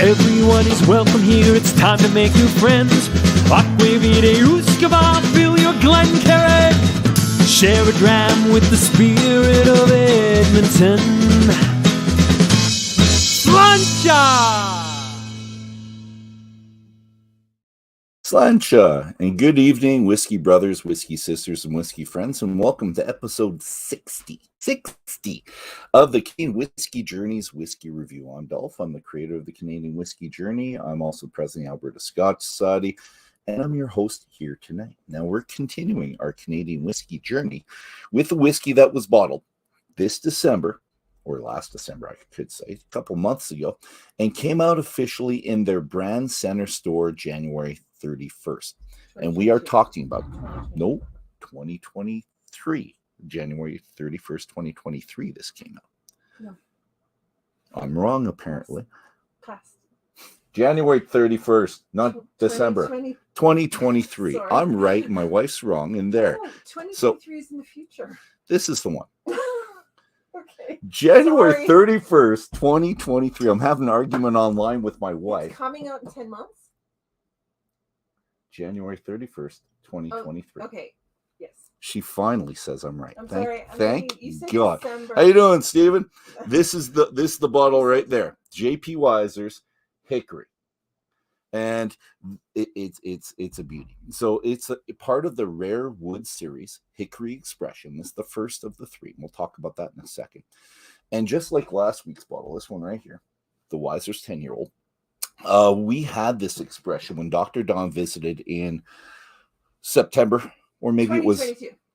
Everyone is welcome here, it's time to make new friends. Aquavide Uskava, fill your Glencairn. Share a dram with the spirit of Edmonton. Slancha! Slancha, and good evening, whiskey brothers, whiskey sisters, and whiskey friends, and welcome to episode 60 of the Canadian Whisky Journey's Whiskey Review. I'm Dolph. I'm the creator of the Canadian Whisky Journey. I'm also president of the Alberta Scotch Society, and I'm your host here tonight. Now, we're continuing our Canadian Whisky Journey with a whiskey that was bottled this December, or last December, I could say, a couple months ago, and came out officially in their brand center store January 31st. And we are talking about, 2023. January 31st, 2023, this came out. No. I'm wrong, apparently. Past. January 31st, not December. 2023. Sorry. I'm right. My wife's wrong in there. No, 2023 is in the future. This is the one. Okay. January 31st, 2023. I'm having an argument online with my wife. It's coming out in 10 months? January 31st, 2023. Oh, okay. Yes. She finally says I'm right. I'm thank sorry. thank you said God. December. How you doing, Stephen? This is the bottle right there. J.P. Weiser's Hickory, and it's a beauty. So it's a part of the Rare Wood series, Hickory Expression. This is the first of the three, and we'll talk about that in a second. And just like last week's bottle, this one right here, the Weiser's 10-year-old. We had this expression when Dr. Don visited in September, or maybe it was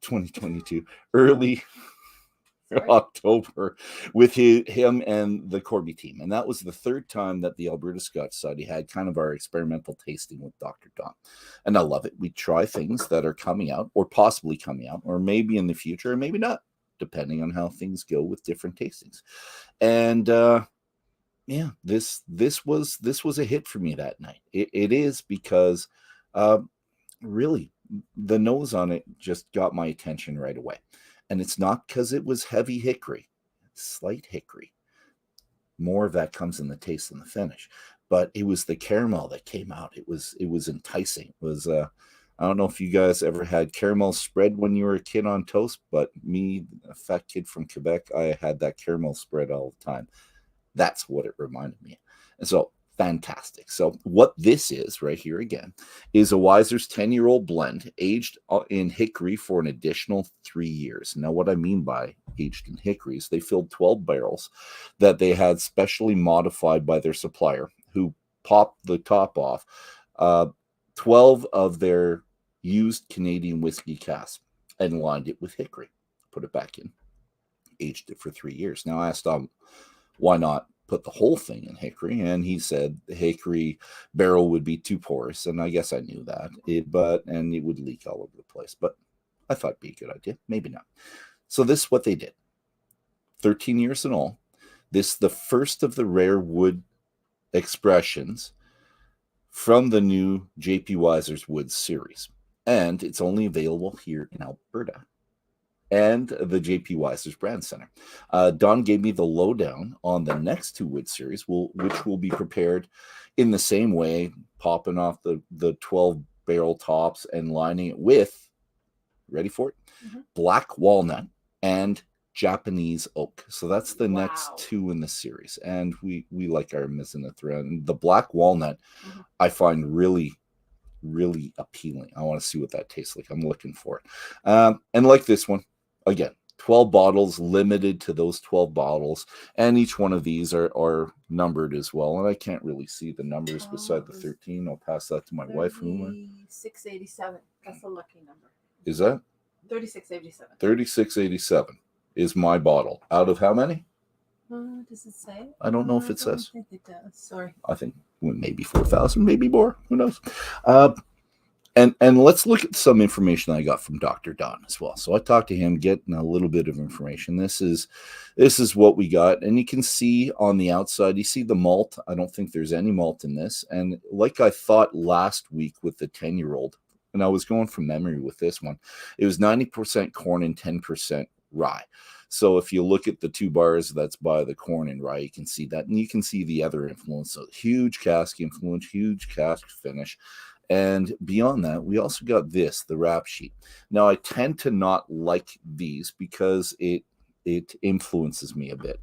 2022, early October, with him and the Corby team. And that was the third time that the Alberta Scotch Society had kind of our experimental tasting with Dr. Don. And I love it. We try things that are coming out, or possibly coming out, or maybe in the future, or maybe not, depending on how things go with different tastings. And yeah, this was a hit for me that night. It is because really the nose on it just got my attention right away. And it's not because it was heavy hickory, slight hickory. More of that comes in the taste and the finish. But it was the caramel that came out. It was enticing. It was I don't know if you guys ever had caramel spread when you were a kid on toast, but me, a fat kid from Quebec, I had that caramel spread all the time. That's what it reminded me. And so, fantastic. So what this is right here again is a Weiser's 10-year-old blend aged in hickory for an additional 3 years. Now, what I mean by aged in hickory is they filled 12 barrels that they had specially modified by their supplier, who popped the top off 12 of their used Canadian whiskey casks and lined it with hickory, put it back in, aged it for 3 years. Now, I asked why not put the whole thing in hickory? And he said the hickory barrel would be too porous. And I guess I knew that, and it would leak all over the place. But I thought it'd be a good idea. Maybe not. So this is what they did. 13 years in all. This is the first of the Rare Wood expressions from the new J.P. Weiser's Wood series. And it's only available here in Alberta and the J.P. Weiser's Brand Center. Don gave me the lowdown on the next two wood series, which will be prepared in the same way, popping off the 12 barrel tops and lining it with, ready for it, black walnut and Japanese oak. So that's the next two in the series. And we like our Mizzenithra. And the black walnut, I find really appealing. I want to see what that tastes like. I'm looking for it. And like this one, again, 12 bottles, limited to those 12 bottles, and each one of these are numbered as well. And I can't really see the numbers beside the 13. I'll pass that to my wife. 3687. That's a lucky number. Is that? 3687. 3687 is my bottle. Out of how many? Does it say? I don't know if it says. I think it does. Sorry. I think maybe 4,000, maybe more. Who knows? And let's look at some information I got from Dr. Don as well. So I talked to him, getting a little bit of information. This is what we got. And you can see on the outside, you see the malt. I don't think there's any malt in this. And like I thought last week with the 10-year-old, and I was going from memory with this one, it was 90% corn and 10% rye. So if you look at the 2 bars that's by the corn and rye, you can see that, and you can see the other influence. So huge cask influence, huge cask finish. And beyond that, we also got this, the wrap sheet. Now, I tend to not like these because it influences me a bit.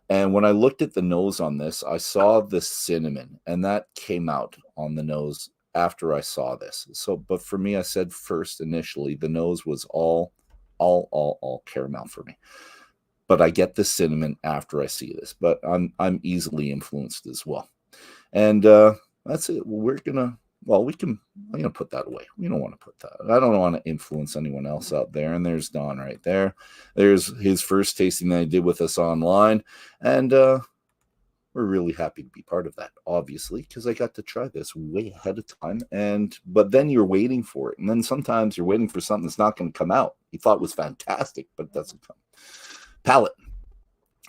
And when I looked at the nose on this, I saw the cinnamon, and that came out on the nose after I saw this. So, but for me, I said first initially, the nose was all caramel for me. But I get the cinnamon after I see this. But I'm easily influenced as well. And that's it. I'm gonna put that away. We don't want to put that. I don't want to influence anyone else out there. And there's Don right there. There's his first tasting that he did with us online, and we're really happy to be part of that, obviously, because I got to try this way ahead of time. But then you're waiting for it, and then sometimes you're waiting for something that's not going to come out. You thought it was fantastic, but it doesn't come. Palate.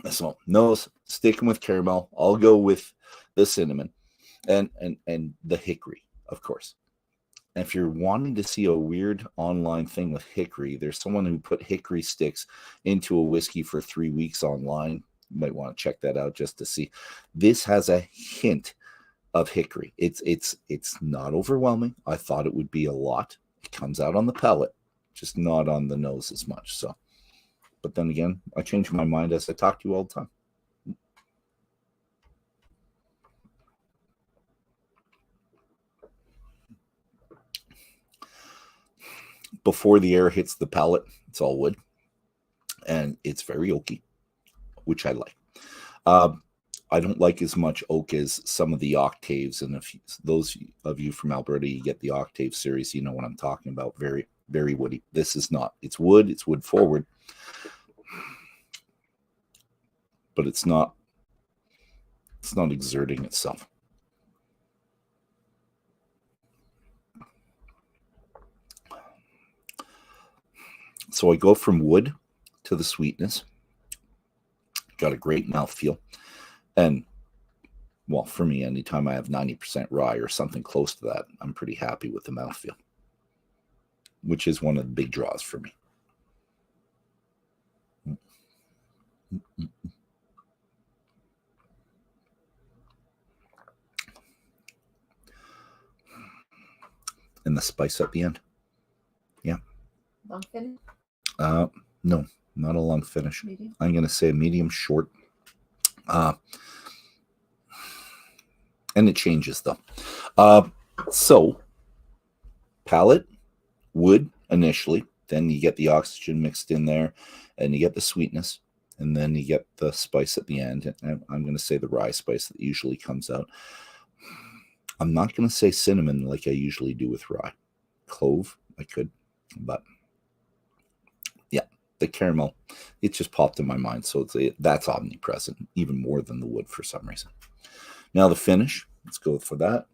So nose, sticking with caramel. I'll go with the cinnamon and the hickory. Of course. And if you're wanting to see a weird online thing with hickory, there's someone who put hickory sticks into a whiskey for 3 weeks online. You might want to check that out just to see. This has a hint of hickory. It's not overwhelming. I thought it would be a lot. It comes out on the palate, just not on the nose as much. So, but then again, I change my mind as I talk to you all the time. Before the air hits the palate, it's all wood, and it's very oaky, which I like. I don't like as much oak as some of the octaves, and if those of you from Alberta, you get the octave series, you know what I'm talking about. Very, very woody. This is not. It's wood forward, but it's not exerting itself. So I go from wood to the sweetness. Got a great mouthfeel. And, well, for me, anytime I have 90% rye or something close to that, I'm pretty happy with the mouthfeel, which is one of the big draws for me. And the spice at the end. Yeah. Long finish? No, not a long finish. Medium? I'm going to say medium short. And it changes though. So palate, wood initially, then you get the oxygen mixed in there, and you get the sweetness, and then you get the spice at the end. And I'm going to say the rye spice that usually comes out. I'm not going to say cinnamon like I usually do with rye. Clove, I could, but yeah, the caramel, it just popped in my mind. So that's omnipresent, even more than the wood for some reason. Now the finish, let's go for that.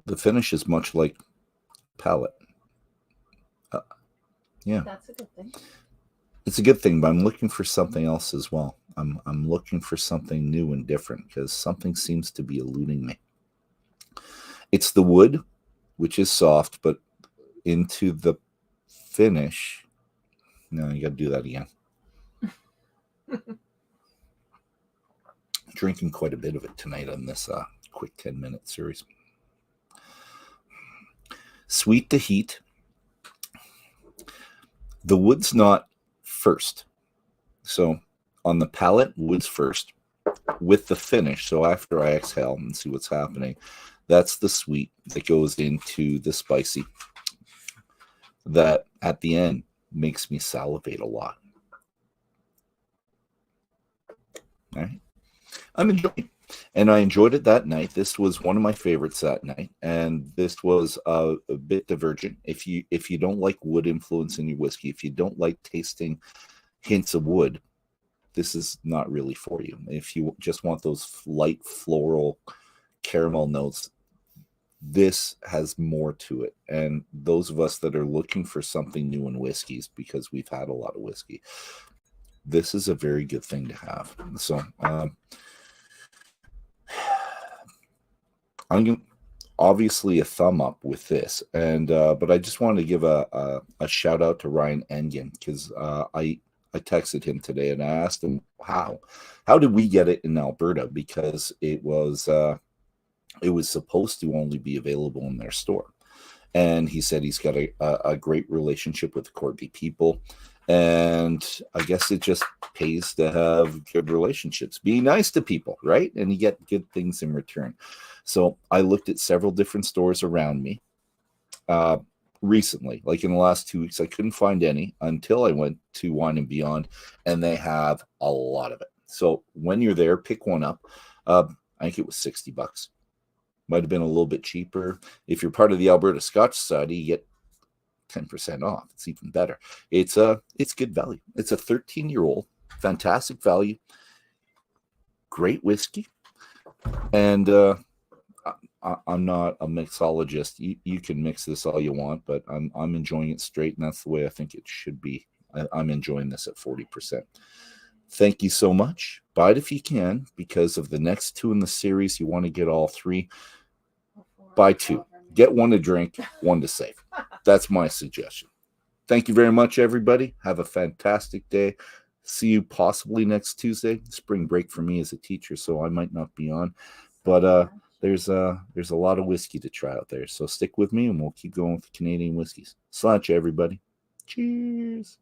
The finish is much like palate. Yeah, That's a good thing. it's a good thing, but I'm looking for something else as well. I'm looking for something new and different because something seems to be eluding me. It's the wood, which is soft, but into the finish. No, you got to do that again. Drinking quite a bit of it tonight on this quick 10-minute series. Sweet to heat. The wood's not first. So on the palate, wood's first with the finish. So after I exhale and see what's happening, that's the sweet that goes into the spicy. That at the end makes me salivate a lot. All right. I'm enjoying it. And I enjoyed it that night. This was one of my favorites that night. And this was a bit divergent. If you don't like wood influence in your whiskey, if you don't like tasting hints of wood, this is not really for you. If you just want those light floral caramel notes, this has more to it. And those of us that are looking for something new in whiskeys, because we've had a lot of whiskey, this is a very good thing to have. So I'm going obviously a thumb up with this, and but I just wanted to give a shout out to Ryan Engen, because I texted him today and I asked him how did we get it in Alberta, because it was supposed to only be available in their store, and he said he's got a great relationship with the Corby people, and I guess it just pays to have good relationships, be nice to people, right? And you get good things in return. So I looked at several different stores around me recently, like in the last 2 weeks. I couldn't find any until I went to Wine and Beyond, and they have a lot of it. So when you're there, pick one up. I think it was $60. Might have been a little bit cheaper. If you're part of the Alberta Scotch Society, you get 10% off. It's even better. It's good value. It's a 13-year-old, fantastic value, great whiskey, and I'm not a mixologist. You can mix this all you want, but I'm enjoying it straight, and that's the way I think it should be. I'm enjoying this at 40%. Thank you so much. Buy it if you can, because of the next two in the series. You want to get all three. Buy two. Get one to drink, one to save. That's my suggestion. Thank you very much, everybody. Have a fantastic day. See you possibly next Tuesday. Spring break for me as a teacher, so I might not be on. But there's a lot of whiskey to try out there. So stick with me, and we'll keep going with the Canadian whiskeys. Sláinte, everybody. Cheers.